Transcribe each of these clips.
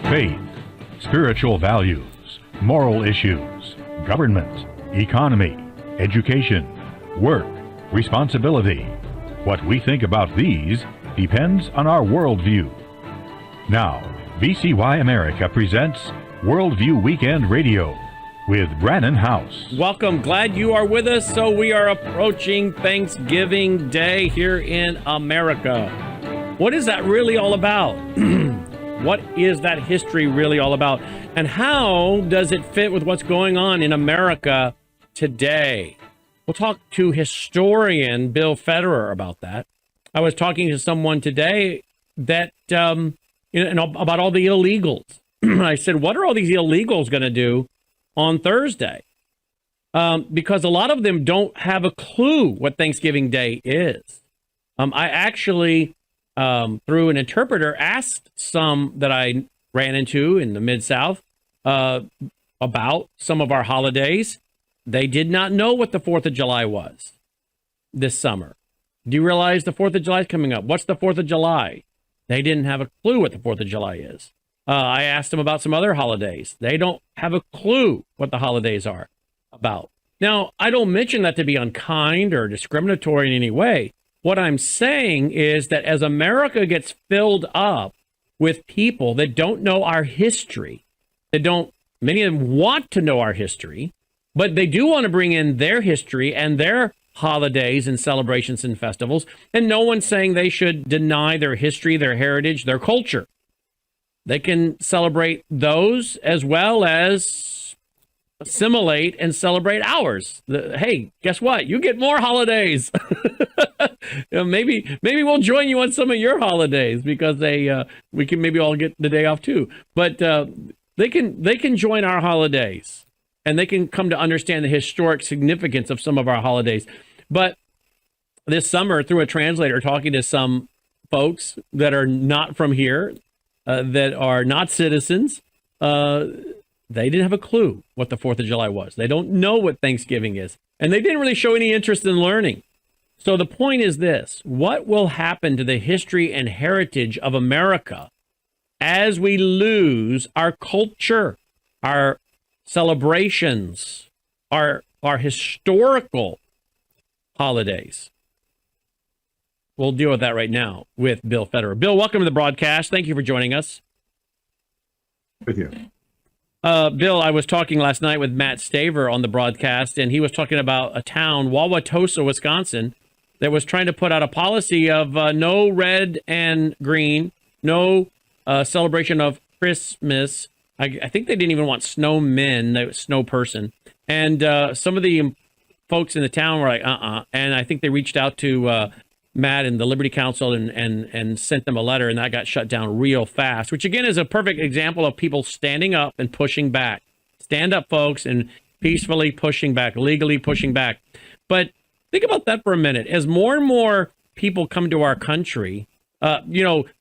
Faith, spiritual values, moral issues, government, economy, education, work, responsibility. What we think about these depends on our worldview. Now, VCY America presents Worldview Weekend Radio with Brannon House. Welcome. Glad you are with us. So we are approaching Thanksgiving Day here in America. What is that really all about? What is that history really all about? And how does it fit with what's going on in America today? We'll talk to historian Bill Federer about that. I was talking to someone today that about all the illegals. I said, what are all these illegals going to do on Thursday? Because a lot of them don't have a clue what Thanksgiving Day is. I actually, through an interpreter, asked some that I ran into in the Mid-South about some of our holidays. They did not know what the 4th of July was this summer. Do you realize the 4th of July is coming up? What's the 4th of July? They didn't have a clue what the 4th of July is. I asked them about some other holidays. They don't have a clue what the holidays are about. Now, I don't mention that to be unkind or discriminatory in any way. What I'm saying is that as America gets filled up with people that don't know our history, many of them want to know our history, but they do want to bring in their history and their holidays and celebrations and festivals. And no one's saying they should deny their history, their heritage, their culture. They can celebrate those as well as assimilate and celebrate ours. Hey, guess what? You get more holidays. Maybe we'll join you on some of your holidays because we can maybe all get the day off too. But they can join our holidays. And they can come to understand the historic significance of some of our holidays. But this summer, through a translator, talking to some folks that are not from here, that are not citizens, they didn't have a clue what the 4th of July was. They don't know what Thanksgiving is. And they didn't really show any interest in learning. So the point is this: what will happen to the history and heritage of America as we lose our culture, our celebrations, our historical holidays? We'll deal with that right now with Bill Federer. Bill, welcome to the broadcast. Thank you for joining us. With you. Bill, I was talking last night with Matt Staver on the broadcast, and he was talking about a town, Wauwatosa, Wisconsin, that was trying to put out a policy of no red and green, no celebration of Christmas. I think they didn't even want snowmen, snow person. And some of the folks in the town were like, And I think they reached out to Matt and the Liberty Council and sent them a letter, and that got shut down real fast, which again is a perfect example of people standing up and pushing back. Stand up, folks, and peacefully pushing back, legally pushing back. But think about that for a minute. As more and more people come to our country,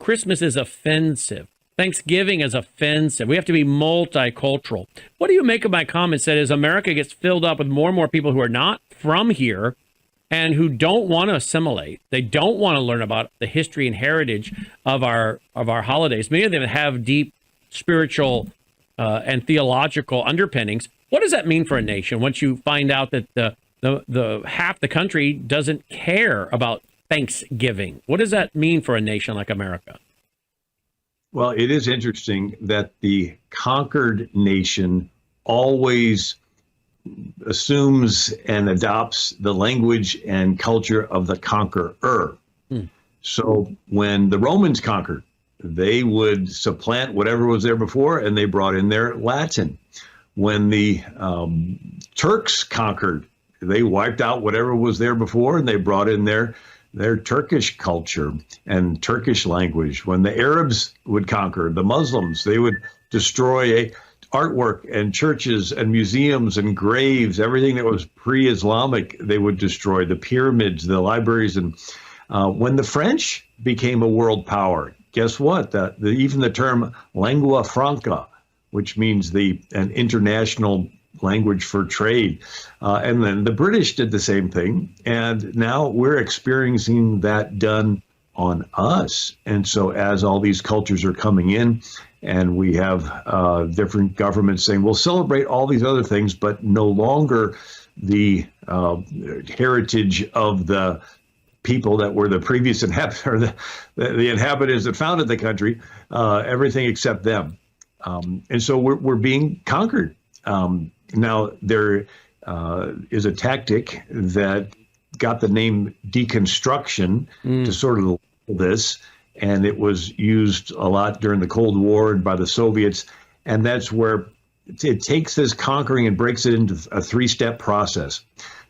Christmas is offensive. Thanksgiving is offensive. We have to be multicultural. What do you make of my comments that as America gets filled up with more and more people who are not from here and who don't want to assimilate, they don't want to learn about the history and heritage of our holidays. Many of them have deep spiritual and theological underpinnings. What does that mean for a nation once you find out that the half the country doesn't care about Thanksgiving? What does that mean for a nation like America? Well, it is interesting that the conquered nation always assumes and adopts the language and culture of the conqueror. So when the Romans conquered, they would supplant whatever was there before, and they brought in their Latin. When the Turks conquered, they wiped out whatever was there before, and they brought in their Turkish culture and Turkish language. When the Arabs would conquer, the Muslims, they would destroy artwork and churches and museums and graves, everything that was pre-Islamic, they would destroy, the pyramids, the libraries. And when the French became a world power, guess what? Even the term lingua franca, which means an international language for trade. And then the British did the same thing. And now we're experiencing that done on us. And so as all these cultures are coming in, and we have different governments saying, we'll celebrate all these other things, but no longer the heritage of the people that were the previous inhabitants, or the inhabitants that founded the country, everything except them. And so we're being conquered. Now, there is a tactic that got the name Deconstruction to sort of this, and it was used a lot during the Cold War and by the Soviets, and that's where it takes this conquering and breaks it into a three-step process.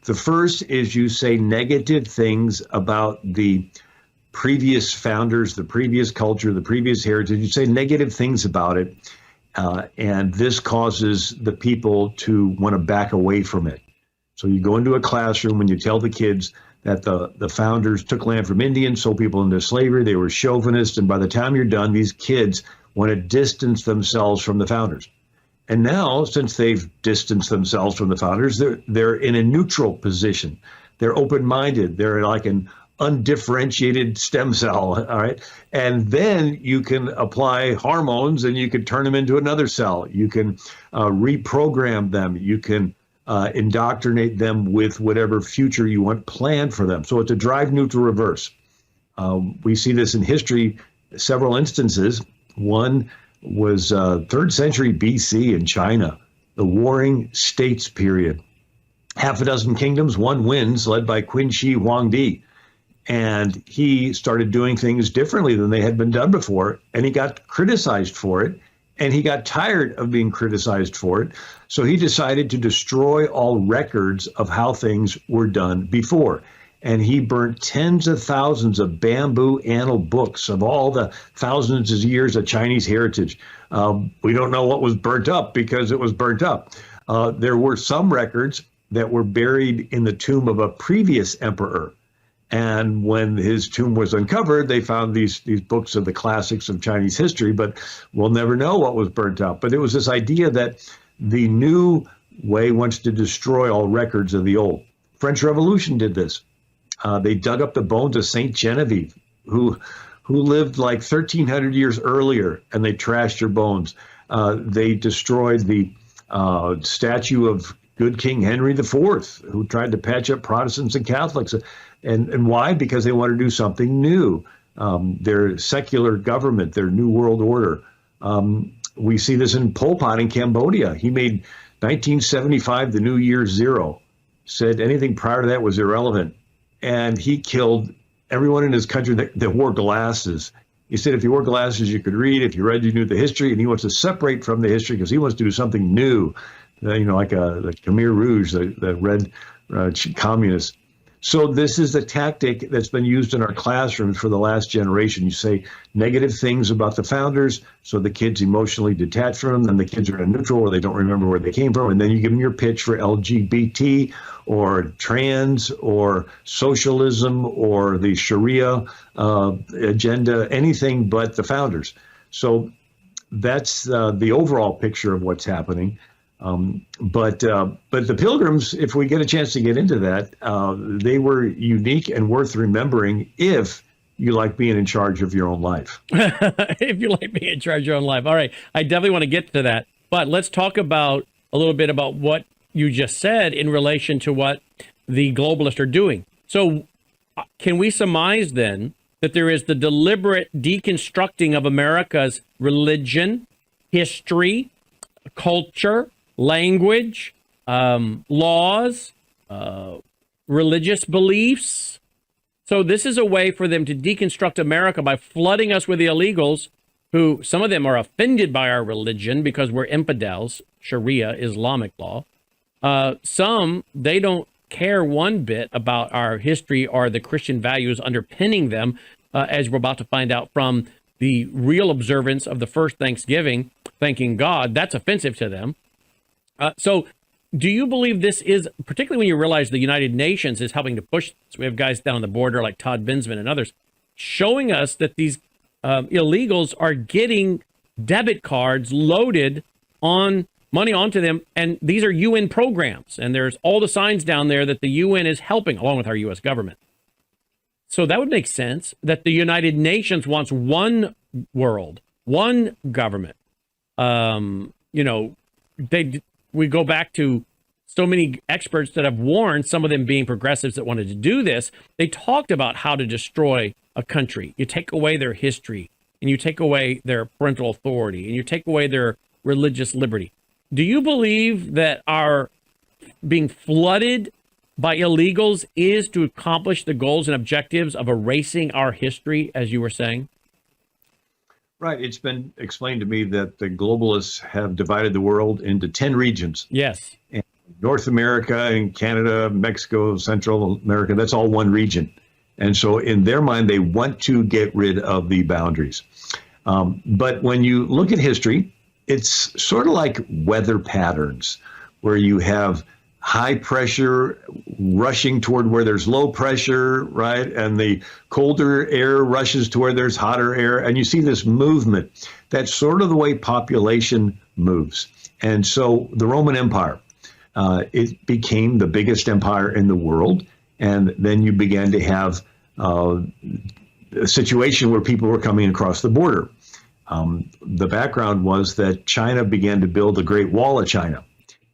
The first is you say negative things about the previous founders, the previous culture, the previous heritage. You say negative things about it, and this causes the people to want to back away from it. So you go into a classroom and you tell the kids that the founders took land from Indians, sold people into slavery, they were chauvinists, and by the time you're done, these kids want to distance themselves from the founders. And now, since they've distanced themselves from the founders, they're in a neutral position. They're open-minded. They're like an undifferentiated stem cell, all right? And then you can apply hormones and you can turn them into another cell. You can reprogram them. You can indoctrinate them with whatever future you want planned for them. So it's a drive neutral reverse. We see this in history, several instances. One was 3rd century BC in China, the Warring States period. Half a dozen kingdoms, one wins, led by Qin Shi Huangdi. And he started doing things differently than they had been done before, and he got criticized for it, and he got tired of being criticized for it. So he decided to destroy all records of how things were done before. And he burnt tens of thousands of bamboo annal books of all the thousands of years of Chinese heritage. We don't know what was burnt up because it was burnt up. There were some records that were buried in the tomb of a previous emperor. And when his tomb was uncovered, they found these books of the classics of Chinese history, but we'll never know what was burnt up. But it was this idea that the new way wants to destroy all records of the old. French Revolution did this. They dug up the bones of Saint Genevieve, who lived like 1,300 years earlier, and they trashed her bones. They destroyed the statue of good King Henry IV, who tried to patch up Protestants and Catholics. And why? Because they want to do something new. Their secular government, their new world order. We see this in Pol Pot in Cambodia. He made 1975 the new year zero, said anything prior to that was irrelevant. And he killed everyone in his country that wore glasses. He said if you wore glasses, you could read. If you read, you knew the history. And he wants to separate from the history because he wants to do something new, like the Khmer Rouge, the red communists. So this is the tactic that's been used in our classrooms for the last generation. You say negative things about the founders, so the kids emotionally detach from them, and the kids are in neutral or they don't remember where they came from. And then you give them your pitch for LGBT or trans or socialism or the Sharia agenda, anything but the founders. So that's the overall picture of what's happening. But the Pilgrims, if we get a chance to get into that, they were unique and worth remembering if you like being in charge of your own life. If you like being in charge of your own life. All right. I definitely want to get to that. But let's talk about a little bit about what you just said in relation to what the globalists are doing. So can we surmise then that there is the deliberate deconstructing of America's religion, history, culture, language, laws, religious beliefs? So this is a way for them to deconstruct America by flooding us with the illegals who, some of them are offended by our religion because we're infidels, Sharia, Islamic law. Some, they don't care one bit about our history or the Christian values underpinning them, as we're about to find out from the real observance of the first Thanksgiving, thanking God. That's offensive to them. So do you believe this is, particularly when you realize the United Nations is helping to push this? We have guys down on the border like Todd Bensman and others showing us that these illegals are getting debit cards loaded on money onto them. And these are UN programs. And there's all the signs down there that the UN is helping, along with our U.S. government. So that would make sense that the United Nations wants one world, one government. We go back to so many experts that have warned, some of them being progressives that wanted to do this. They talked about how to destroy a country. You take away their history, and you take away their parental authority, and you take away their religious liberty. Do you believe that our being flooded by illegals is to accomplish the goals and objectives of erasing our history, as you were saying? Right. It's been explained to me that the globalists have divided the world into 10 regions. Yes. And North America and Canada, Mexico, Central America, that's all one region. And so in their mind, they want to get rid of the boundaries. But when you look at history, it's sort of like weather patterns, where you have high pressure rushing toward where there's low pressure, right? And the colder air rushes to where there's hotter air. And you see this movement. That's sort of the way population moves. And so the Roman Empire, it became the biggest empire in the world. And then you began to have a situation where people were coming across the border. The background was that China began to build the Great Wall of China.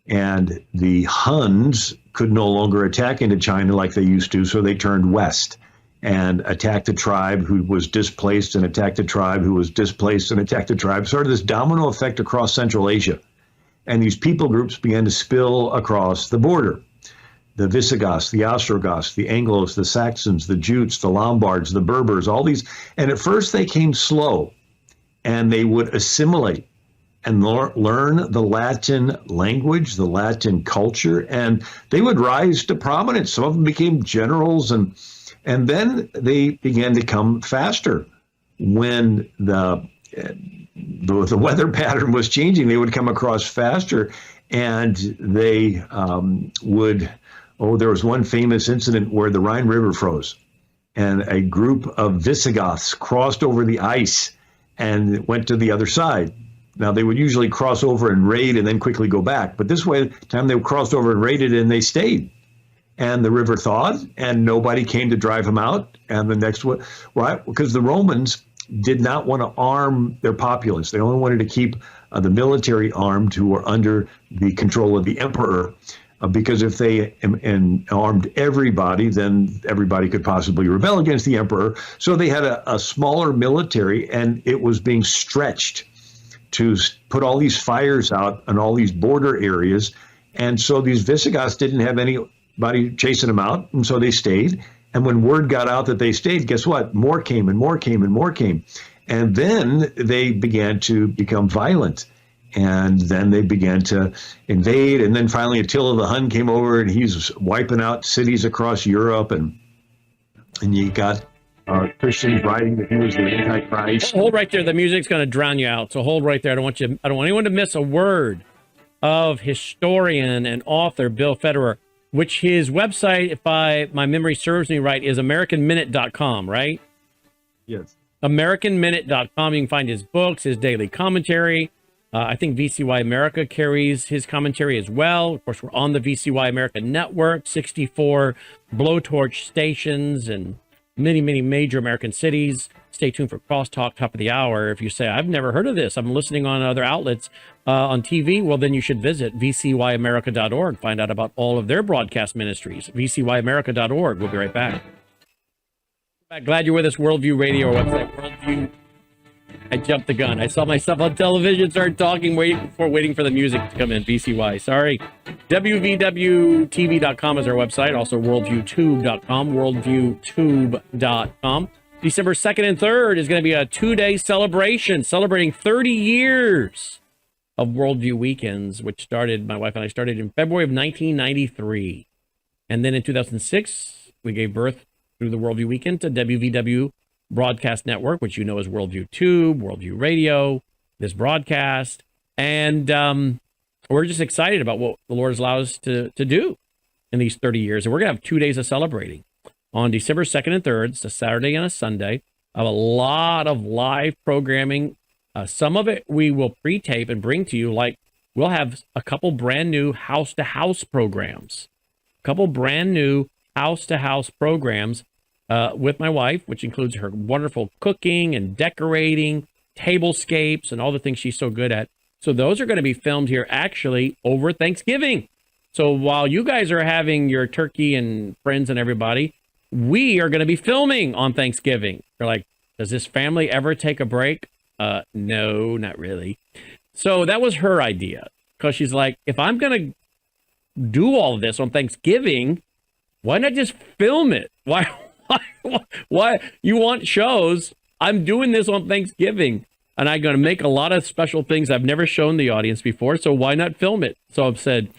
And the Huns could no longer attack into China like they used to, so they turned west and attacked a tribe who was displaced and attacked a tribe who was displaced and attacked a tribe. Sort of this domino effect across Central Asia. And these people groups began to spill across the border. The Visigoths, the Ostrogoths, the Anglos, the Saxons, the Jutes, the Lombards, the Berbers, all these. And at first they came slow, and they would assimilate and learn the Latin language, the Latin culture, and they would rise to prominence. Some of them became generals, and then they began to come faster. When the weather pattern was changing, they would come across faster, and they would. Oh, there was one famous incident where the Rhine River froze, and a group of Visigoths crossed over the ice and went to the other side. Now, they would usually cross over and raid and then quickly go back. But this way, the time they crossed over and raided and they stayed. And the river thawed and nobody came to drive them out. And the next one, right? Because the Romans did not want to arm their populace. They only wanted to keep the military armed who were under the control of the emperor. Because if they armed everybody, then everybody could possibly rebel against the emperor. So they had a smaller military, and it was being stretched to put all these fires out on all these border areas. And so these Visigoths didn't have anybody chasing them out, and so they stayed. And when word got out that they stayed, guess what? More came and more came and more came. And then they began to become violent. And then they began to invade. And then finally Attila the Hun came over, and he's wiping out cities across Europe. And you got Christians writing that he was the Antichrist. Hold right there. The music's going to drown you out. So hold right there. I don't want anyone to miss a word of historian and author Bill Federer, which his website, if my memory serves me right, is AmericanMinute.com, right? Yes. AmericanMinute.com. You can find his books, his daily commentary. I think VCY America carries his commentary as well. Of course, we're on the VCY America network, 64 blowtorch stations and many, many major American cities. Stay tuned for Crosstalk, top of the hour. If you say, I've never heard of this, I'm listening on other outlets on TV, well, then you should visit vcyamerica.org, find out about all of their broadcast ministries, vcyamerica.org. We'll be right back. Glad you're with us, Worldview Radio, our website, Worldview. I jumped the gun. I saw myself on television, started talking, waiting for the music to come in. VCY, sorry. WVWTV.com is our website. Also, worldviewtube.com, worldviewtube.com. December 2nd and 3rd is going to be a 2-day celebration, celebrating 30 years of Worldview Weekends, which my wife and I started in February of 1993. And then in 2006, we gave birth through the Worldview Weekend to WVW Broadcast Network, which you know is Worldview Tube, Worldview Radio, this broadcast. And we're just excited about what the Lord has allowed us to do in these 30 years. And we're going to have 2 days of celebrating. On December 2nd and 3rd, it's a Saturday and a Sunday, of a lot of live programming. Some of it we will pre-tape and bring to you, like we'll have a couple brand new house-to-house programs. A couple brand new house-to-house programs with my wife, which includes her wonderful cooking and decorating, tablescapes, and all the things she's so good at. So those are going to be filmed here actually over Thanksgiving. So while you guys are having your turkey and friends and everybody, we are going to be filming on Thanksgiving. They're like, does this family ever take a break? No, not really. So that was her idea, because she's like, if I'm going to do all of this on Thanksgiving, why not just film it? Why you want shows? I'm doing this on Thanksgiving, and I'm going to make a lot of special things I've never shown the audience before, so why not film it? So I've said,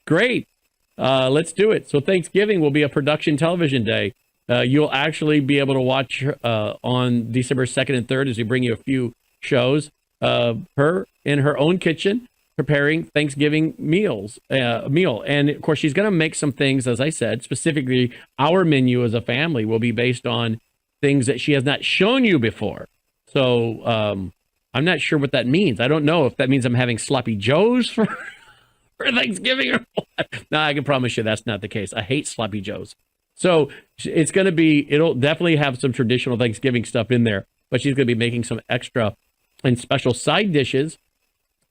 great, let's do it. So Thanksgiving will be a production television day. You'll actually be able to watch on December 2nd and 3rd as we bring you a few shows. Her in her own kitchen preparing Thanksgiving meal. And of course, she's going to make some things, as I said, specifically our menu as a family will be based on things that she has not shown you before. So I'm not sure what that means. I don't know if that means I'm having sloppy joes for Thanksgiving or what. No, I can promise you that's not the case. I hate sloppy joes. So it's going to be, it'll definitely have some traditional Thanksgiving stuff in there, but she's going to be making some extra and special side dishes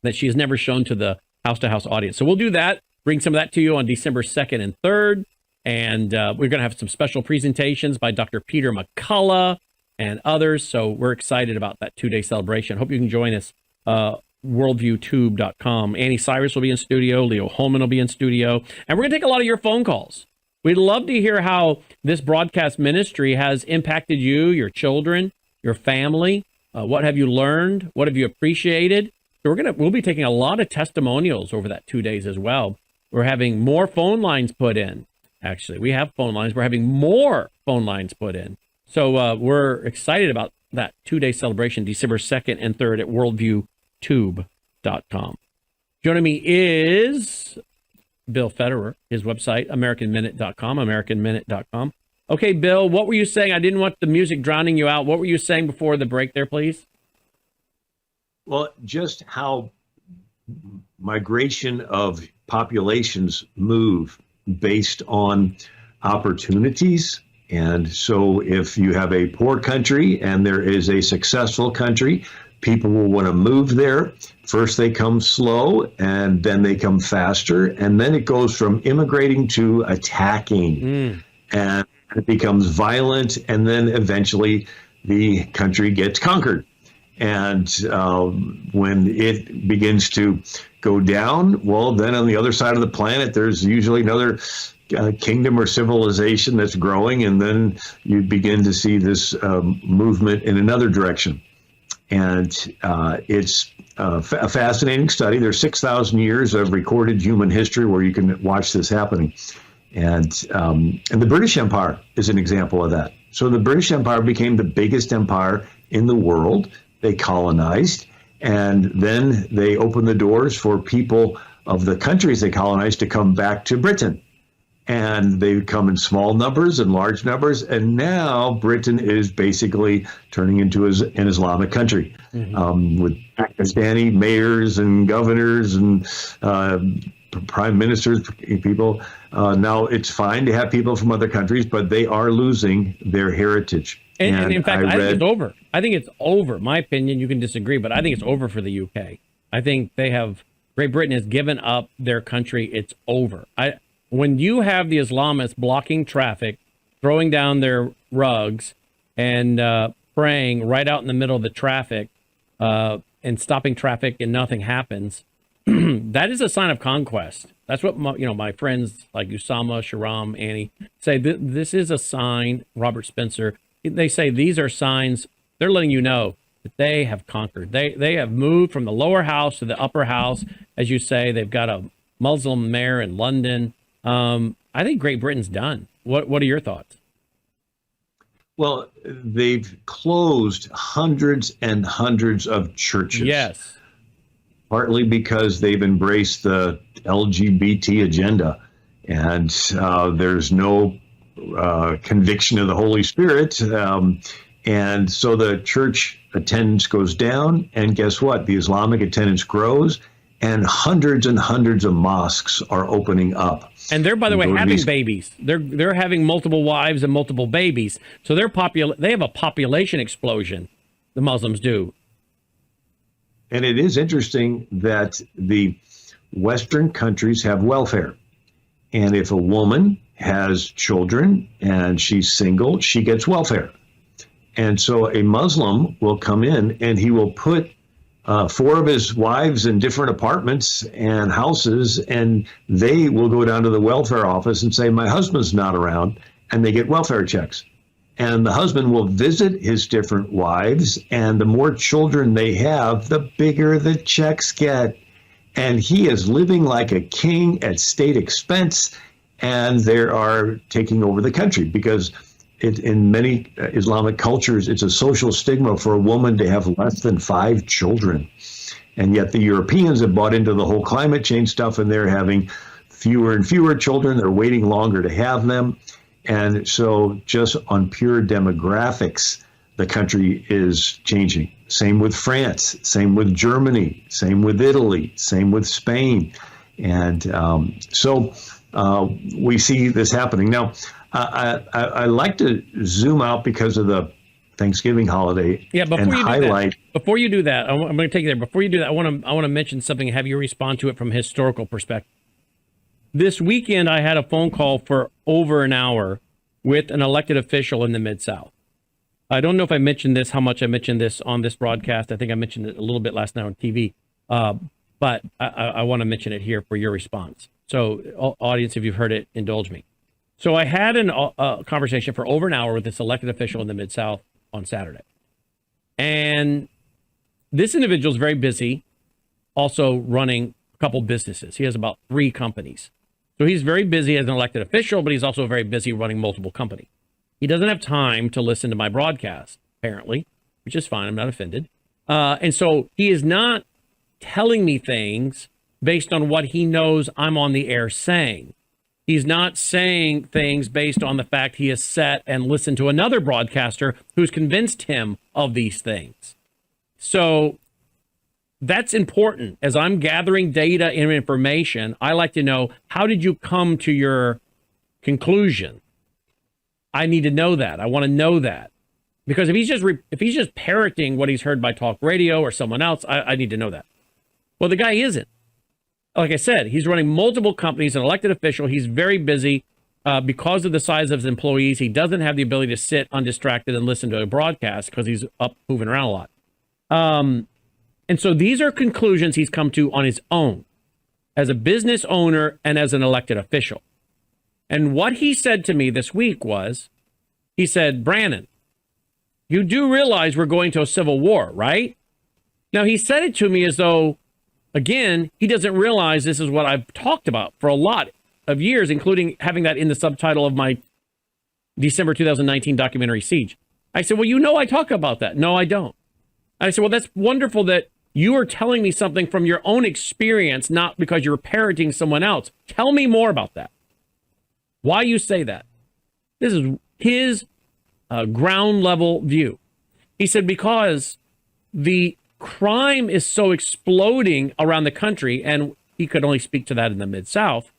that she's never shown to the house-to-house audience. So we'll do that, bring some of that to you on December 2nd and 3rd. And we're going to have some special presentations by Dr. Peter McCullough and others. So we're excited about that 2-day celebration. Hope you can join us. Worldviewtube.com. Annie Cyrus will be in studio. Leo Holman will be in studio. And we're going to take a lot of your phone calls. We'd love to hear how this broadcast ministry has impacted you, your children, your family. What have you learned? What have you appreciated? So we'll be taking a lot of testimonials over that 2 days as well. We're having more phone lines put in. Actually, we have phone lines. We're having more phone lines put in. So we're excited about that 2-day celebration, December 2nd and 3rd at worldviewtube.com. Joining me is Bill Federer, his website, AmericanMinute.com, AmericanMinute.com. Okay, Bill, what were you saying? I didn't want the music drowning you out. What were you saying before the break there, please? Well, just how migration of populations move based on opportunities. And so if you have a poor country and there is a successful country, people will want to move there. First, they come slow, and then they come faster. And then it goes from immigrating to attacking. And it becomes violent. And then eventually the country gets conquered. And when it begins to go down, well, then on the other side of the planet, there's usually another kingdom or civilization that's growing. And then you begin to see this movement in another direction. And it's a fascinating study. There's 6,000 years of recorded human history where you can watch this happening. And the British Empire is an example of that. So the British Empire became the biggest empire in the world. They colonized, and then they opened the doors for people of the countries they colonized to come back to Britain. And they come in small numbers and large numbers. And now Britain is basically turning into an Islamic country with Pakistani mayors and governors and prime ministers, people. Now it's fine to have people from other countries, but they are losing their heritage. And in fact, I think it's over. I think it's over. My opinion, you can disagree, but I think it's over for the UK. I think Great Britain has given up their country. It's over. When you have the Islamists blocking traffic, throwing down their rugs, and praying right out in the middle of the traffic, and stopping traffic, and nothing happens, that is a sign of conquest. That's what my friends like Usama, Sharam, Annie say. This is a sign. Robert Spencer. They say these are signs. They're letting you know that they have conquered. They have moved from the lower house to the upper house. As you say, they've got a Muslim mayor in London. I think Great Britain's done. What are your thoughts? Well, they've closed hundreds and hundreds of churches. Yes. Partly because they've embraced the LGBT agenda. And there's no conviction of the Holy Spirit. And so the church attendance goes down. And guess what? The Islamic attendance grows. and hundreds of mosques are opening up. And they're, by the way, go to having these- babies. They're having multiple wives and multiple babies. So they have a population explosion. The Muslims do. And it is interesting that the Western countries have welfare. And if a woman has children and she's single, she gets welfare. And so a Muslim will come in and he will put 4 of his wives in different apartments and houses, and they will go down to the welfare office and say, my husband's not around, and they get welfare checks. And the husband will visit his different wives, and the more children they have, the bigger the checks get. And he is living like a king at state expense, and they are taking over the country because in many Islamic cultures, it's a social stigma for a woman to have less than 5 children. And yet the Europeans have bought into the whole climate change stuff, and they're having fewer and fewer children. They're waiting longer to have them. And so just on pure demographics, the country is changing. Same with France, same with Germany, same with Italy, same with Spain. And so we see this happening. Now, I like to zoom out because of the Thanksgiving holiday. Yeah, before and you highlight. do that, before you do that, I'm going to take you there. Before you do that, I want to mention something and have you respond to it from a historical perspective. This weekend, I had a phone call for over an hour with an elected official in the Mid-South. I don't know if I mentioned this, how much I mentioned this on this broadcast. I think I mentioned it a little bit last night on TV, but I want to mention it here for your response. So, audience, if you've heard it, indulge me. So I had a conversation for over an hour with this elected official in the Mid-South on Saturday. And this individual is very busy, also running a couple businesses. He has about 3 companies. So he's very busy as an elected official, but he's also very busy running multiple companies. He doesn't have time to listen to my broadcast, apparently, which is fine. I'm not offended. And so he is not telling me things based on what he knows I'm on the air saying. He's not saying things based on the fact he has sat and listened to another broadcaster who's convinced him of these things. So that's important. As I'm gathering data and information, I like to know, how did you come to your conclusion? I need to know that. I want to know that. Because if he's just parroting what he's heard by talk radio or someone else, I need to know that. Well, the guy isn't. Like I said, he's running multiple companies, an elected official. He's very busy because of the size of his employees. He doesn't have the ability to sit undistracted and listen to a broadcast because he's up moving around a lot. And so these are conclusions he's come to on his own as a business owner and as an elected official. And what he said to me this week was, he said, Brannon, you do realize we're going to a civil war, right? Now, he said it to me as though, again, he doesn't realize this is what I've talked about for a lot of years, including having that in the subtitle of my December 2019 documentary, Siege. I said, well, you know I talk about that. No, I don't. I said, well, that's wonderful that you are telling me something from your own experience, not because you're parroting someone else. Tell me more about that. Why you say that? This is his ground level view. He said, because the crime is so exploding around the country, and he could only speak to that in the Mid-South.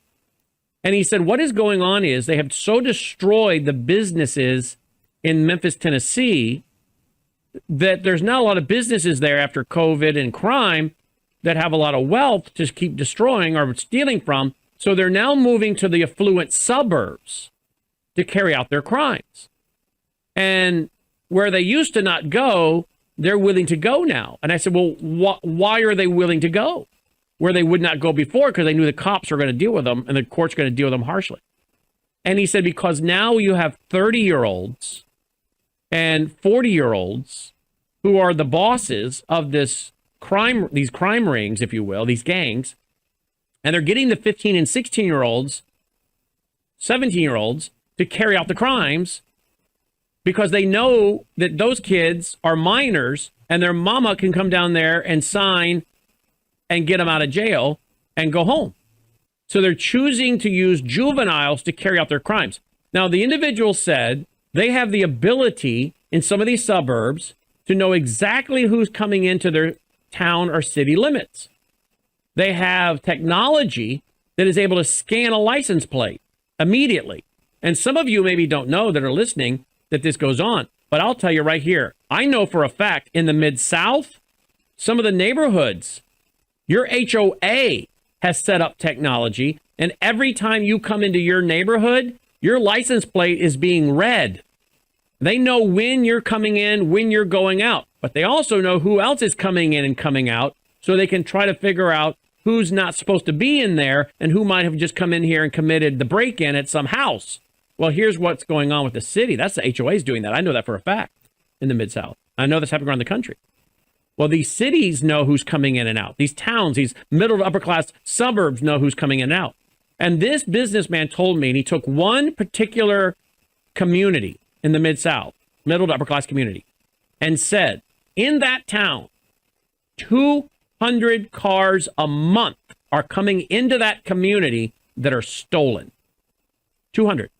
And he said, what is going on is they have so destroyed the businesses in Memphis, Tennessee, that there's not a lot of businesses there after COVID and crime that have a lot of wealth to keep destroying or stealing from. So they're now moving to the affluent suburbs to carry out their crimes. And where they used to not go, they're willing to go now. And I said, well, why are they willing to go where they would not go before? Because they knew the cops were going to deal with them and the court's going to deal with them harshly. And he said, because now you have 30-year-olds and 40-year-olds who are the bosses of these crime rings, if you will, these gangs, and they're getting the 15 and 16-year-olds, 17-year-olds to carry out the crimes because they know that those kids are minors and their mama can come down there and sign and get them out of jail and go home. So they're choosing to use juveniles to carry out their crimes. Now, the individual said they have the ability in some of these suburbs to know exactly who's coming into their town or city limits. They have technology that is able to scan a license plate immediately. And some of you maybe don't know that are listening that this goes on, but I'll tell you right here. I know for a fact in the Mid-South, some of the neighborhoods, your HOA has set up technology, and every time you come into your neighborhood, your license plate is being read. They know when you're coming in, when you're going out, but they also know who else is coming in and coming out, so they can try to figure out who's not supposed to be in there and who might have just come in here and committed the break-in at some house. Well, here's what's going on with the city. That's the HOA's doing that. I know that for a fact in the Mid-South. I know that's happening around the country. Well, these cities know who's coming in and out. These towns, these middle to upper class suburbs know who's coming in and out. And this businessman told me, and he took one particular community in the Mid-South, middle to upper class community, and said, in that town, 200 cars a month are coming into that community that are stolen. 200.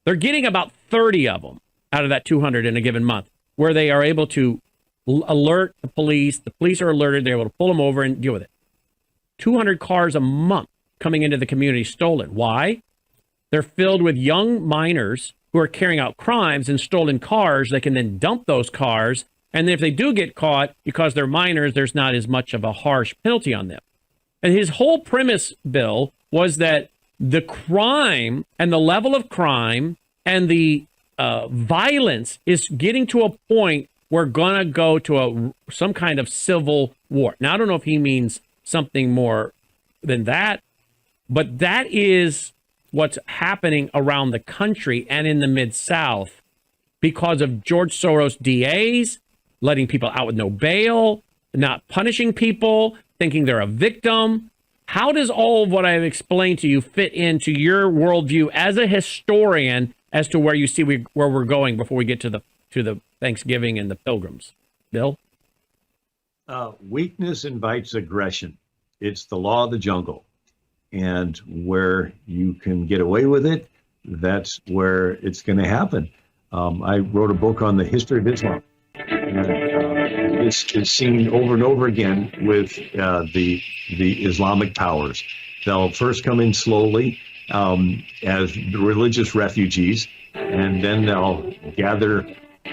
They're getting about 30 of them out of that 200 in a given month, where they are able to alert the police. The police are alerted. They're able to pull them over and deal with it. 200 cars a month coming into the community stolen. Why? They're filled with young minors who are carrying out crimes in stolen cars. They can then dump those cars. And if they do get caught, because they're minors, there's not as much of a harsh penalty on them. And his whole premise, Bill, was that the crime and the level of crime and the violence is getting to a point we're going to go to some kind of civil war. Now, I don't know if he means something more than that, but that is what's happening around the country and in the Mid-South because of George Soros DAs, letting people out with no bail, not punishing people, thinking they're a victim. How does all of what I've explained to you fit into your worldview as a historian as to where you see where we're going before we get to the Thanksgiving and the Pilgrims? Bill? Weakness invites aggression. It's the law of the jungle. And where you can get away with it, that's where it's going to happen. I wrote a book on the history of Islam. And this is seen over and over again with the Islamic powers. They'll first come in slowly as religious refugees, and then they'll gather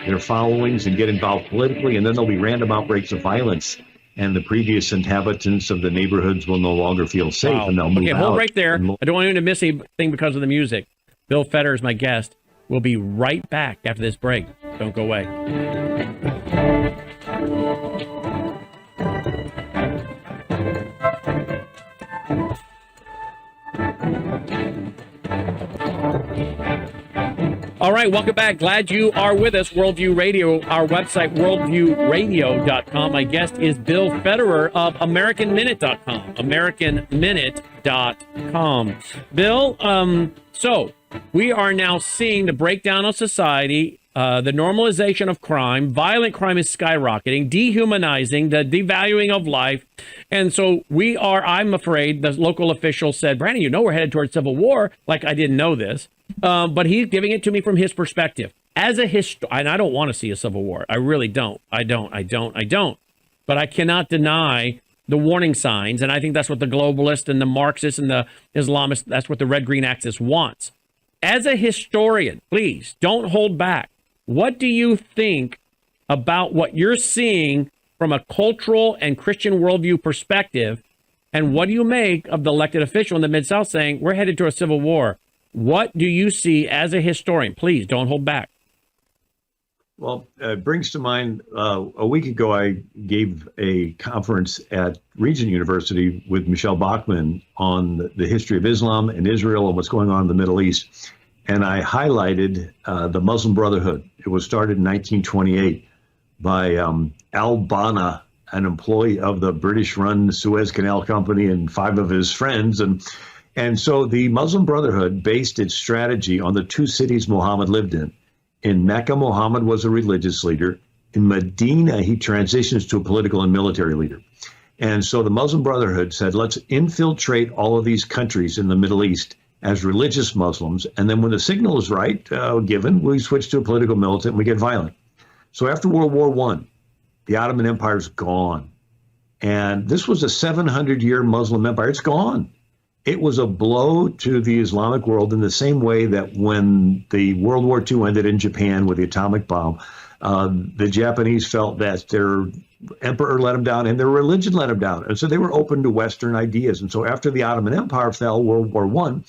their followings and get involved politically, and then there'll be random outbreaks of violence, and the previous inhabitants of the neighborhoods will no longer feel safe, and they'll move out. Okay, hold right there. I don't want anyone to miss anything because of the music. Bill Federer is my guest. We'll be right back after this break. Don't go away. All right, welcome back. Glad you are with us. Worldview Radio, our website, worldviewradio.com. My guest is Bill Federer of AmericanMinute.com. AmericanMinute.com. Bill, so we are now seeing the breakdown of society, the normalization of crime. Violent crime is skyrocketing, dehumanizing, the devaluing of life. And so we are, I'm afraid, the local official said, Brandon, you know we're headed towards civil war. Like, I didn't know this. But he's giving it to me from his perspective. As a and I don't want to see a civil war. I really don't. I don't. But I cannot deny the warning signs. And I think that's what the globalists and the Marxists and the Islamists, that's what the Red Green Axis wants. As a historian, please don't hold back. What do you think about what you're seeing from a cultural and Christian worldview perspective? And what do you make of the elected official in the Mid-South saying we're headed to a civil war? What do you see as a historian? Please don't hold back. Well, it brings to mind a week ago, I gave a conference at Regent University with Michelle Bachmann on the history of Islam and Israel and what's going on in the Middle East. And I highlighted the Muslim Brotherhood. It was started in 1928 by al-Banna, an employee of the British-run Suez Canal Company, and 5 of his friends. And so the Muslim Brotherhood based its strategy on the 2 cities Muhammad lived in. In Mecca, Muhammad was a religious leader. In Medina, he transitions to a political and military leader. And so the Muslim Brotherhood said, let's infiltrate all of these countries in the Middle East as religious Muslims. And then when the signal is right, given, we switch to a political militant and we get violent. So after World War I, the Ottoman Empire is gone. And this was a 700-year Muslim empire. It's gone. It was a blow to the Islamic world in the same way that when the World War II ended in Japan with the atomic bomb, the Japanese felt that their emperor let them down and their religion let them down. And so they were open to Western ideas. And so after the Ottoman Empire fell, World War I,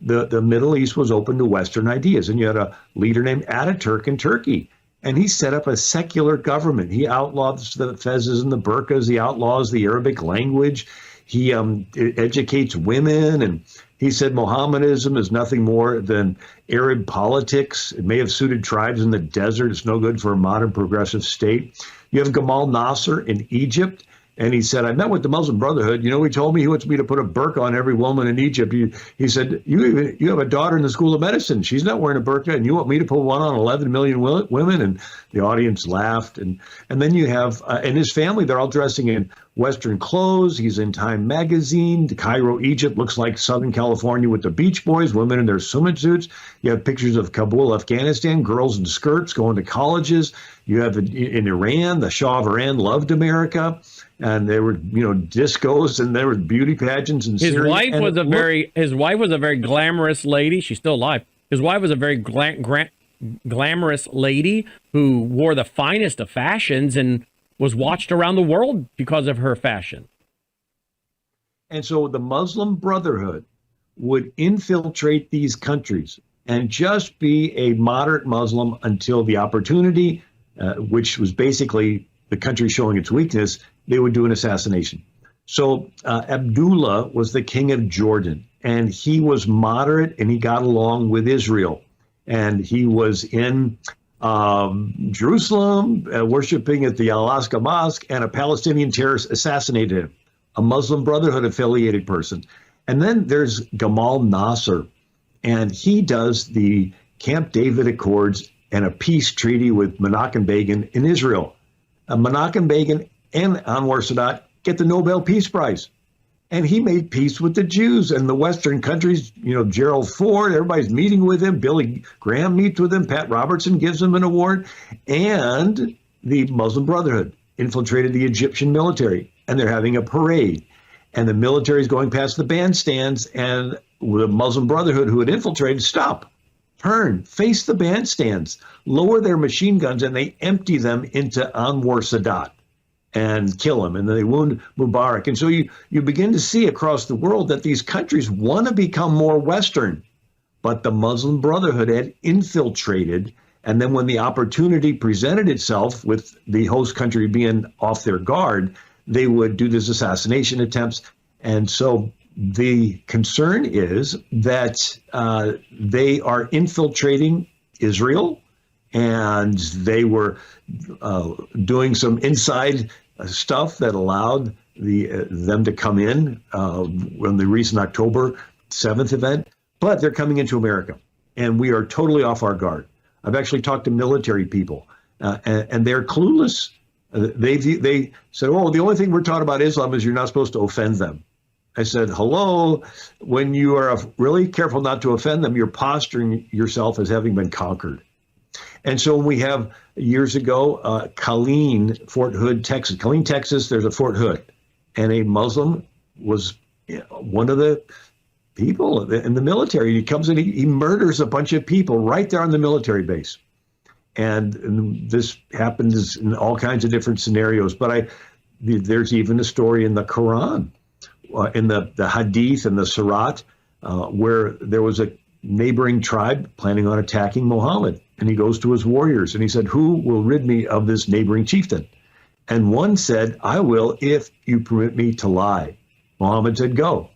the Middle East was open to Western ideas. And you had a leader named Ataturk in Turkey. And he set up a secular government. He outlaws the fezzes and the burqas. He outlaws the Arabic language. He educates women. And he said Mohammedanism is nothing more than Arab politics. It may have suited tribes in the desert. It's no good for a modern progressive state. You have Gamal Nasser in Egypt. And he said, I met with the Muslim Brotherhood. You know, he told me he wants me to put a burqa on every woman in Egypt. He said, you have a daughter in the School of Medicine. She's not wearing a burqa, and you want me to put one on 11 million women? And the audience laughed. And then you have, and his family, they're all dressing in Western clothes. He's in Time magazine. Cairo, Egypt looks like Southern California with the Beach Boys, women in their swimming suits. You have pictures of Kabul, Afghanistan, girls in skirts going to colleges. You have in Iran, the Shah of Iran loved America. And there were, discos, and there were beauty pageants. And his wife was a very glamorous lady. She's still alive. His wife was a very glamorous lady who wore the finest of fashions and was watched around the world because of her fashion. And so the Muslim Brotherhood would infiltrate these countries and just be a moderate Muslim until the opportunity, which was basically the country showing its weakness, they would do an assassination. So Abdullah was the king of Jordan, and he was moderate, and he got along with Israel. And he was in Jerusalem, worshiping at the Al-Aqsa Mosque, and a Palestinian terrorist assassinated him, a Muslim Brotherhood affiliated person. And then there's Gamal Nasser, and he does the Camp David Accords and a peace treaty with Menachem Begin in Israel. Menachem Begin and Anwar Sadat get the Nobel Peace Prize. And he made peace with the Jews and the Western countries. Gerald Ford, everybody's meeting with him. Billy Graham meets with him. Pat Robertson gives him an award. And the Muslim Brotherhood infiltrated the Egyptian military, and they're having a parade. And the military is going past the bandstands, and the Muslim Brotherhood who had infiltrated, stop, turn, face the bandstands, lower their machine guns, and they empty them into Anwar Sadat and kill him, and then they wound Mubarak. And so you begin to see across the world that these countries want to become more Western, but the Muslim Brotherhood had infiltrated. And then when the opportunity presented itself, with the host country being off their guard, they would do these assassination attempts. And so the concern is that they are infiltrating Israel, and they were doing some inside stuff that allowed them to come in when the recent October 7th event. But they're coming into America, and we are totally off our guard. I've actually talked to military people, and they're clueless. They said, oh, the only thing we're taught about Islam is you're not supposed to offend them. I said, hello, when you are really careful not to offend them, you're posturing yourself as having been conquered. And so we have years ago, Killeen, Fort Hood, Texas. Killeen, Texas, there's a Fort Hood. And a Muslim was one of the people in the military. He comes in, he murders a bunch of people right there on the military base. And this happens in all kinds of different scenarios. But there's even a story in the Quran, in the Hadith and the Surat, where there was a neighboring tribe planning on attacking Muhammad. And he goes to his warriors and he said, who will rid me of this neighboring chieftain? And one said, I will if you permit me to lie. Muhammad said, go.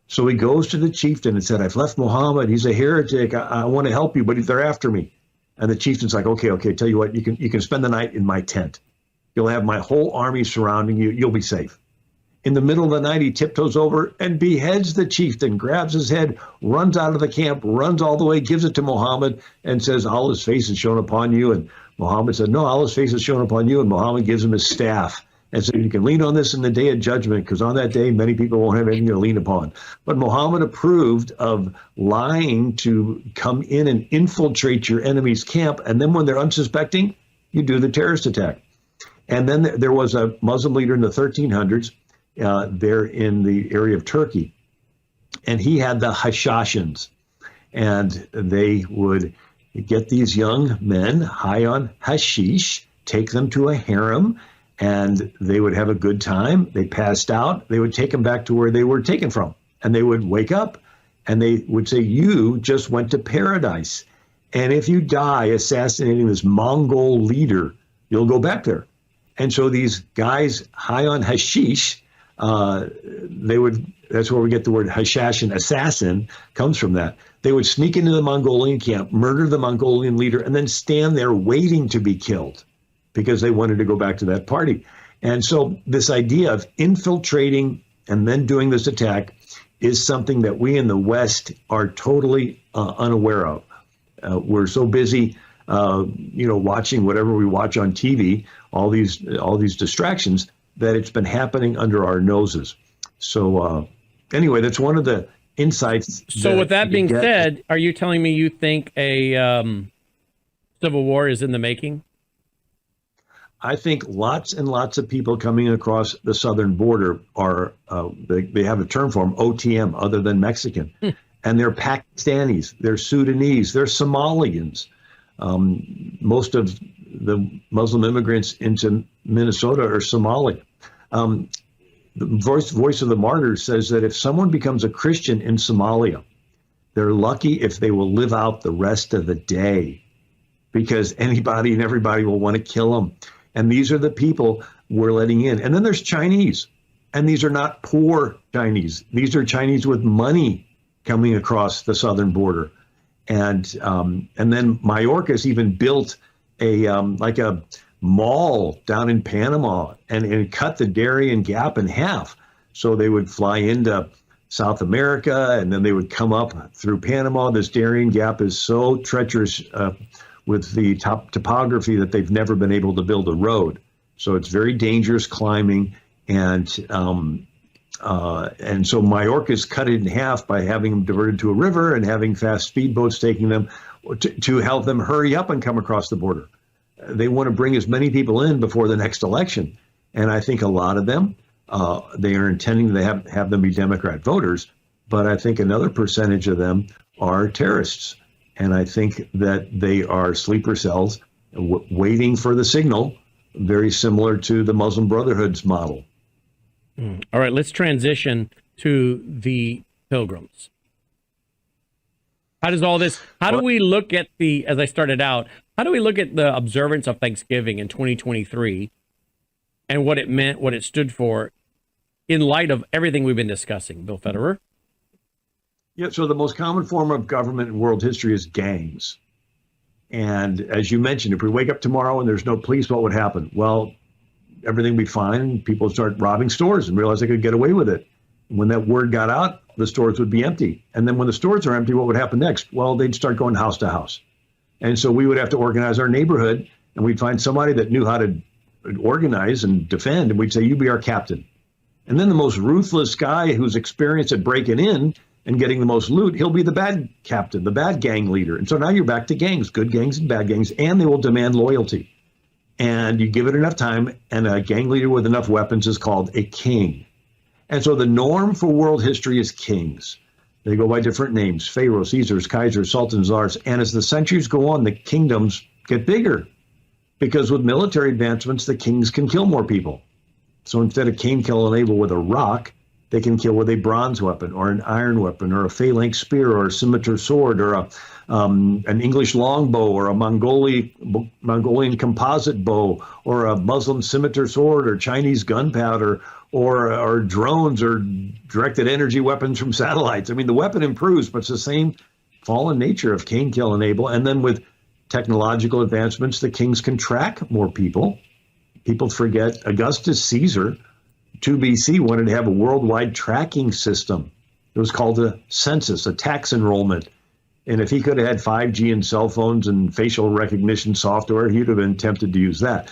So he goes to the chieftain and said, I've left Muhammad. He's a heretic. I want to help you, but they're after me. And the chieftain's like, okay, tell you what, you can spend the night in my tent. You'll have my whole army surrounding you. You'll be safe. In the middle of the night, he tiptoes over and beheads the chieftain, grabs his head, runs out of the camp, runs all the way, gives it to Muhammad, and says, Allah's face is shown upon you. And Muhammad said, no, Allah's face is shown upon you. And Muhammad gives him his staff and said, you can lean on this in the day of judgment, because on that day, many people won't have anything to lean upon. But Muhammad approved of lying to come in and infiltrate your enemy's camp. And then when they're unsuspecting, you do the terrorist attack. And then there was a Muslim leader in the 1300s there in the area of Turkey. And he had the Hashashins, and they would get these young men high on hashish, take them to a harem, and they would have a good time. They passed out. They would take them back to where they were taken from, and they would wake up, and they would say, "You just went to paradise. And if you die assassinating this Mongol leader, you'll go back there." And so these guys high on hashish, that's where we get the word Hashashin, assassin, comes from that. They would sneak into the Mongolian camp, murder the Mongolian leader, and then stand there waiting to be killed because they wanted to go back to that party. And so this idea of infiltrating and then doing this attack is something that we in the West are totally unaware of. We're so busy, watching whatever we watch on TV, all these distractions, that it's been happening under our noses. So anyway, that's one of the insights. So with that being said, are you telling me you think a civil war is in the making? I think lots and lots of people coming across the southern border are, they have a term for them, OTM, other than Mexican. And they're Pakistanis, they're Sudanese, they're Somalians. Most of the Muslim immigrants into Minnesota are Somali. The Voice of the Martyrs says that if someone becomes a Christian in Somalia, they're lucky if they will live out the rest of the day, because anybody and everybody will want to kill them. And these are the people we're letting in. And then there's Chinese, and these are not poor Chinese. These are Chinese with money coming across the southern border. And then Mayorkas even built a mall down in Panama and cut the Darien Gap in half. So they would fly into South America, and then they would come up through Panama. This Darien Gap is so treacherous with the topography that they've never been able to build a road. So it's very dangerous climbing. And so Mayorkas cut it in half by having them diverted to a river and having fast speedboats taking them to help them hurry up and come across the border. They want to bring as many people in before the next election. And I think a lot of them, they are intending to have them be Democrat voters. But I think another percentage of them are terrorists. And I think that they are sleeper cells waiting for the signal, very similar to the Muslim Brotherhood's model. All right, let's transition to the Pilgrims. How does all this, how do we look at as I started out, how do we look at the observance of Thanksgiving in 2023 and what it meant, what it stood for in light of everything we've been discussing, Bill Federer? Yeah, so the most common form of government in world history is gangs. And as you mentioned, if we wake up tomorrow and there's no police, what would happen? Well, everything would be fine, and people would start robbing stores and realize they could get away with it. When that word got out, the stores would be empty. And then when the stores are empty, what would happen next? Well, they'd start going house to house. And so we would have to organize our neighborhood, and we'd find somebody that knew how to organize and defend, and we'd say, you be our captain. And then the most ruthless guy who's experienced at breaking in and getting the most loot, he'll be the bad captain, the bad gang leader. And so now you're back to gangs, good gangs and bad gangs, and they will demand loyalty. And you give it enough time, and a gang leader with enough weapons is called a king. And so the norm for world history is kings. They go by different names: Pharaoh, Caesars, Kaisers, Sultans, Czars. And as the centuries go on, the kingdoms get bigger, because with military advancements, the kings can kill more people. So instead of Cain killing Abel with a rock, they can kill with a bronze weapon or an iron weapon or a phalanx spear or a scimitar sword or an English longbow or a Mongolian composite bow or a Muslim scimitar sword or Chinese gunpowder or drones or directed energy weapons from satellites. I mean, the weapon improves, but it's the same fallen nature of Cain killing Abel. And then with technological advancements, the kings can track more people. People forget Augustus Caesar, 2 BC, wanted to have a worldwide tracking system. It was called a census, a tax enrollment. And if he could have had 5G and cell phones and facial recognition software, he'd have been tempted to use that.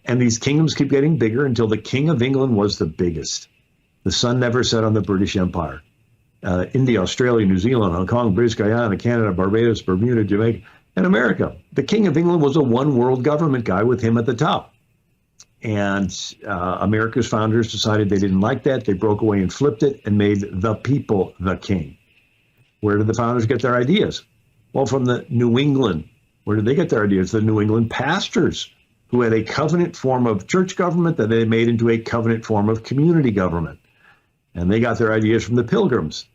And these kingdoms keep getting bigger until the King of England was the biggest. The sun never set on the British Empire. India, Australia, New Zealand, Hong Kong, British Guyana, Canada, Barbados, Bermuda, Jamaica, and America. The King of England was a one world government guy with him at the top. And America's founders decided they didn't like that. They broke away and flipped it and made the people the king. Where did the founders get their ideas? Well, from the New England. Where did they get their ideas? The New England pastors, who had a covenant form of church government that they made into a covenant form of community government. And they got their ideas from the Pilgrims.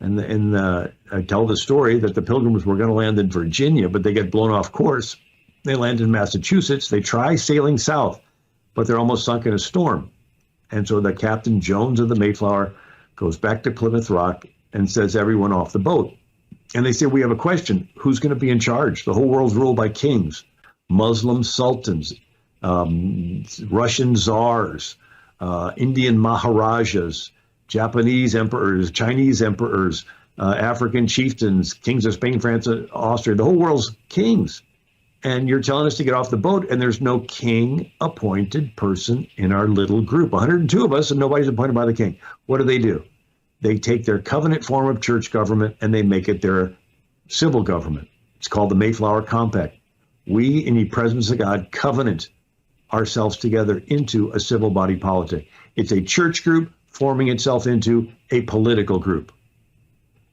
And I tell the story that the Pilgrims were going to land in Virginia, but they get blown off course. They land in Massachusetts. They try sailing south, but they're almost sunk in a storm. And so the Captain Jones of the Mayflower goes back to Plymouth Rock and says everyone off the boat. And they say, we have a question. Who's going to be in charge? The whole world's ruled by kings, Muslim sultans, Russian czars, Indian maharajas, Japanese emperors, Chinese emperors, African chieftains, kings of Spain, France, and Austria. The whole world's kings. And you're telling us to get off the boat, and there's no king-appointed person in our little group. 102 of us, and nobody's appointed by the king. What do? They take their covenant form of church government, and they make it their civil government. It's called the Mayflower Compact. We, in the presence of God, covenant ourselves together into a civil body politic. It's a church group forming itself into a political group.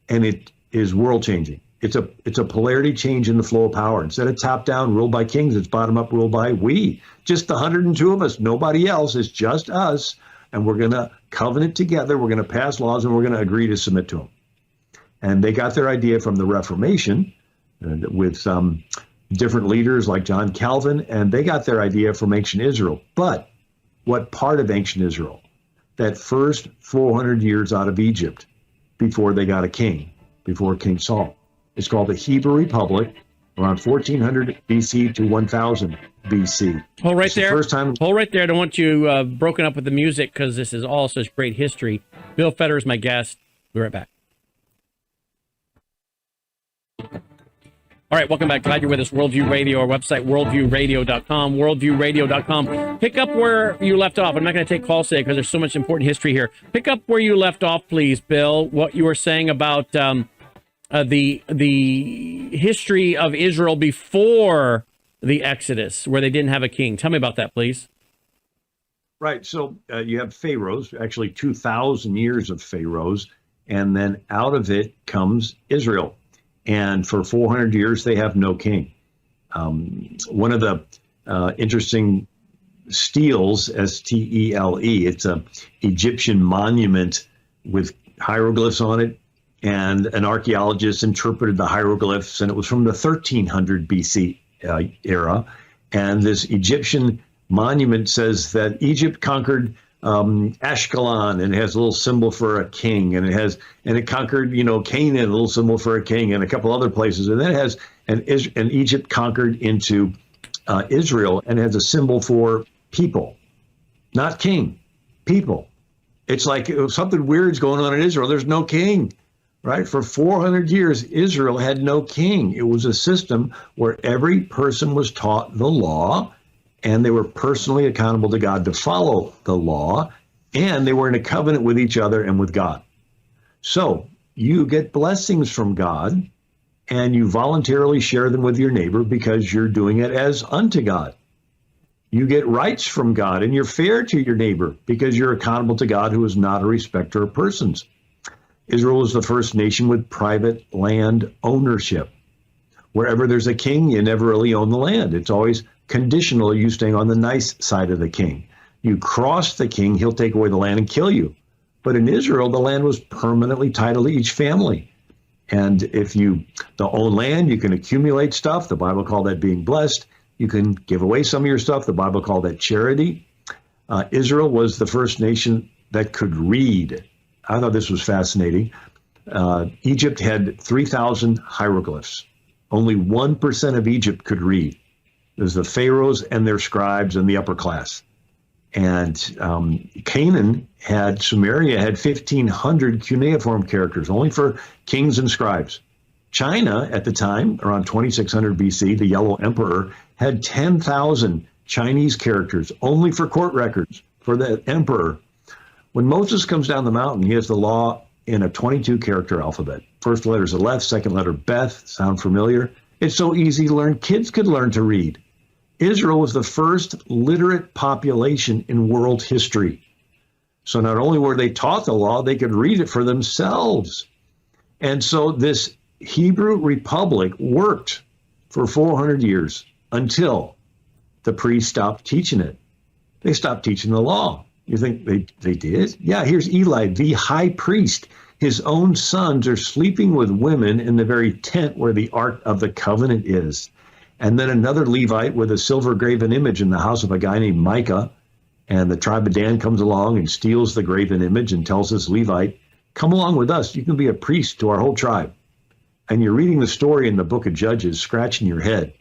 And it is world-changing. It's a polarity change in the flow of power. Instead of top-down, ruled by kings, it's bottom-up, ruled by we. Just the 102 of us, nobody else. It's just us. And we're going to covenant together. We're going to pass laws, and we're going to agree to submit to them. And they got their idea from the Reformation with different leaders like John Calvin, and they got their idea from ancient Israel. But what part of ancient Israel? That first 400 years out of Egypt before they got a king, before King Saul. It's called the Hebrew Republic, around 1400 BC to 1000 BC. Hold right there. First time. Hold right there. I don't want you broken up with the music because this is all such great history. Bill Federer is my guest. Be right back. All right, welcome back. Glad you're with us. Worldview Radio, our website, worldviewradio.com, worldviewradio.com. Pick up where you left off. I'm not going to take calls today because there's so much important history here. Pick up where you left off, please, Bill, what you were saying about the history of Israel before the Exodus, where they didn't have a king. Tell me about that, please. Right. So you have pharaohs, actually 2,000 years of pharaohs, and then out of it comes Israel. And for 400 years, they have no king. One of the interesting steles, S-T-E-L-E, it's an Egyptian monument with hieroglyphs on it. And an archaeologist interpreted the hieroglyphs, and it was from the 1300 BC era. And this Egyptian monument says that Egypt conquered Ashkelon, and it has a little symbol for a king, and it conquered, Canaan, a little symbol for a king, and a couple other places, and then it has and Egypt conquered into Israel, and it has a symbol for people, not king, people. It's like something weird's going on in Israel. There's no king, right? For 400 years, Israel had no king. It was a system where every person was taught the law, and they were personally accountable to God to follow the law, and they were in a covenant with each other and with God. So you get blessings from God, and you voluntarily share them with your neighbor because you're doing it as unto God. You get rights from God, and you're fair to your neighbor because you're accountable to God, who is not a respecter of persons. Israel was the first nation with private land ownership. Wherever there's a king, you never really own the land. It's always conditional, you staying on the nice side of the king. You cross the king, he'll take away the land and kill you. But in Israel, the land was permanently titled to each family. And if you don't own land, you can accumulate stuff. The Bible called that being blessed. You can give away some of your stuff. The Bible called that charity. Israel was the first nation that could read. I thought this was fascinating. Egypt had 3,000 hieroglyphs. Only 1% of Egypt could read. There's the pharaohs and their scribes and the upper class. And Samaria had 1,500 cuneiform characters, only for kings and scribes. China, at the time, around 2600 BC, the Yellow Emperor, had 10,000 Chinese characters, only for court records, for the emperor. When Moses comes down the mountain, he has the law in a 22-character alphabet. First letter is Aleph, second letter Beth. Sound familiar? It's so easy to learn. Kids could learn to read. Israel was the first literate population in world history. So not only were they taught the law, they could read it for themselves. And so this Hebrew Republic worked for 400 years until the priests stopped teaching it. They stopped teaching the law. You think they did? Yeah, here's Eli, the high priest. His own sons are sleeping with women in the very tent where the Ark of the Covenant is. And then another Levite with a silver graven image in the house of a guy named Micah. And the tribe of Dan comes along and steals the graven image and tells this Levite, come along with us. You can be a priest to our whole tribe. And you're reading the story in the book of Judges, scratching your head,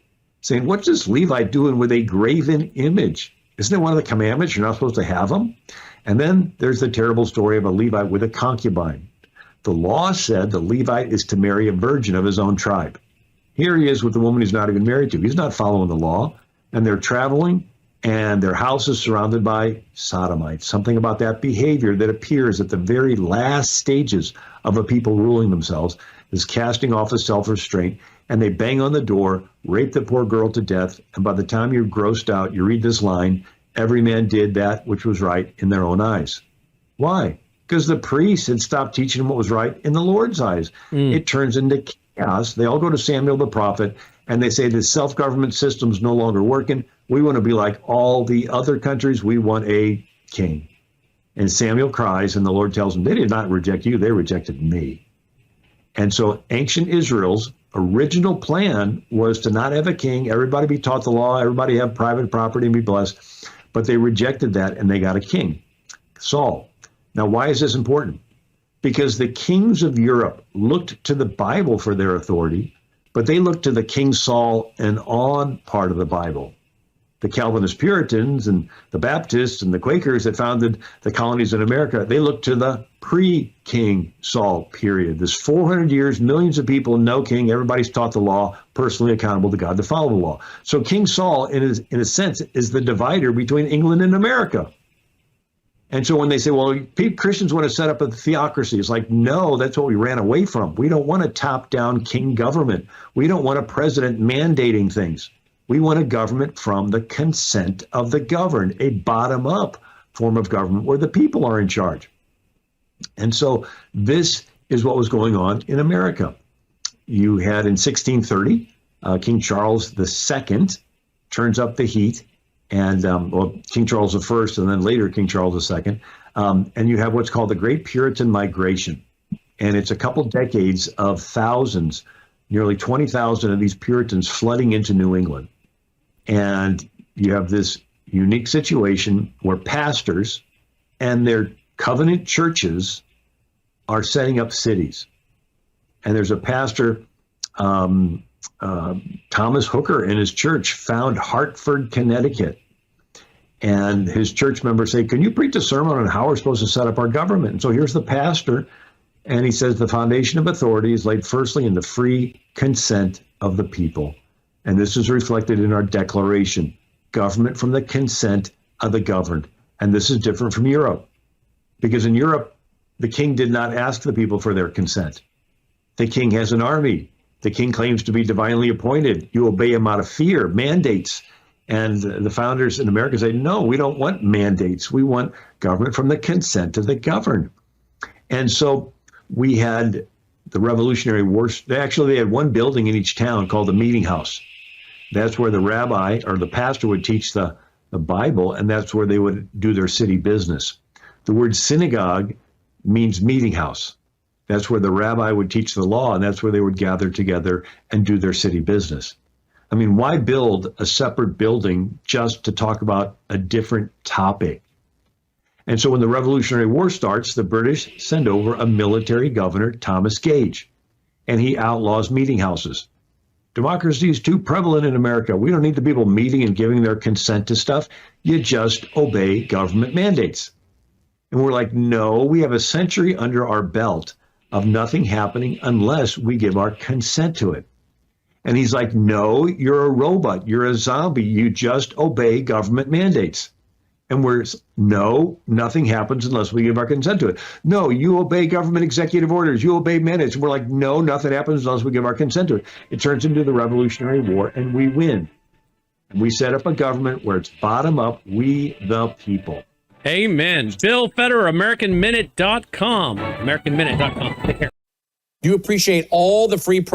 saying, what's this Levite doing with a graven image? Isn't it one of the commandments? You're not supposed to have them. And then there's the terrible story of a Levite with a concubine. The law said the Levite is to marry a virgin of his own tribe. Here he is with a woman he's not even married to. He's not following the law. And they're traveling, and their house is surrounded by sodomites. Something about that behavior that appears at the very last stages of a people ruling themselves is casting off of self-restraint. And they bang on the door, rape the poor girl to death. And by the time you're grossed out, you read this line, every man did that which was right in their own eyes. Why? Because the priests had stopped teaching them what was right in the Lord's eyes. It turns into chaos. They all go to Samuel the prophet, and they say the self-government system's no longer working. We want to be like all the other countries. We want a king. And Samuel cries, and the Lord tells him, they did not reject you, they rejected me. And so ancient Israel's original plan was to not have a king, everybody be taught the law, everybody have private property and be blessed. But they rejected that, and they got a king, Saul. Now, why is this important? Because the kings of Europe looked to the Bible for their authority, but they looked to the King Saul and on part of the Bible. The Calvinist Puritans and the Baptists and the Quakers that founded the colonies in America, they looked to the pre-King Saul period. This 400 years, millions of people, no king, everybody's taught the law, personally accountable to God to follow the law. So King Saul, in a sense, is the divider between England and America. And so when they say, well, Christians want to set up a theocracy, it's like, no, that's what we ran away from. We don't want a top-down king government. We don't want a president mandating things. We want a government from the consent of the governed, a bottom-up form of government where the people are in charge. And so this is what was going on in America. You had in 1630, King Charles II turns up the heat, and King Charles I, and then later King Charles II, and you have what's called the Great Puritan Migration. And it's a couple decades of thousands, nearly 20,000 of these Puritans flooding into New England. And you have this unique situation where pastors and their covenant churches are setting up cities. And there's a pastor, Thomas Hooker, and his church found Hartford, Connecticut. And his church members say, can you preach a sermon on how we're supposed to set up our government? And so here's the pastor, and he says the foundation of authority is laid firstly in the free consent of the people. And this is reflected in our declaration, government from the consent of the governed. And this is different from Europe, because in Europe, the king did not ask the people for their consent. The king has an army. The king claims to be divinely appointed. You obey him out of fear, mandates. And the founders in America say, no, we don't want mandates. We want government from the consent of the governed. And so we had the Revolutionary War. Actually, they had one building in each town called the Meeting House. That's where the rabbi or the pastor would teach the Bible, and that's where they would do their city business. The word synagogue means meeting house. That's where the rabbi would teach the law, and that's where they would gather together and do their city business. I mean, why build a separate building just to talk about a different topic? And so when the Revolutionary War starts, the British send over a military governor, Thomas Gage, and he outlaws meeting houses. Democracy is too prevalent in America. We don't need the people meeting and giving their consent to stuff. You just obey government mandates. And we're like, no, we have a century under our belt of nothing happening unless we give our consent to it. And he's like, no, you're a robot. You're a zombie. You just obey government mandates. And no, nothing happens unless we give our consent to it. No, you obey government executive orders. You obey mandates. And we're like, no, nothing happens unless we give our consent to it. It turns into the Revolutionary War, and we win. We set up a government where it's bottom up, we the people. Amen. Bill Federer, AmericanMinute.com. AmericanMinute.com. Take care. You appreciate all the free programs.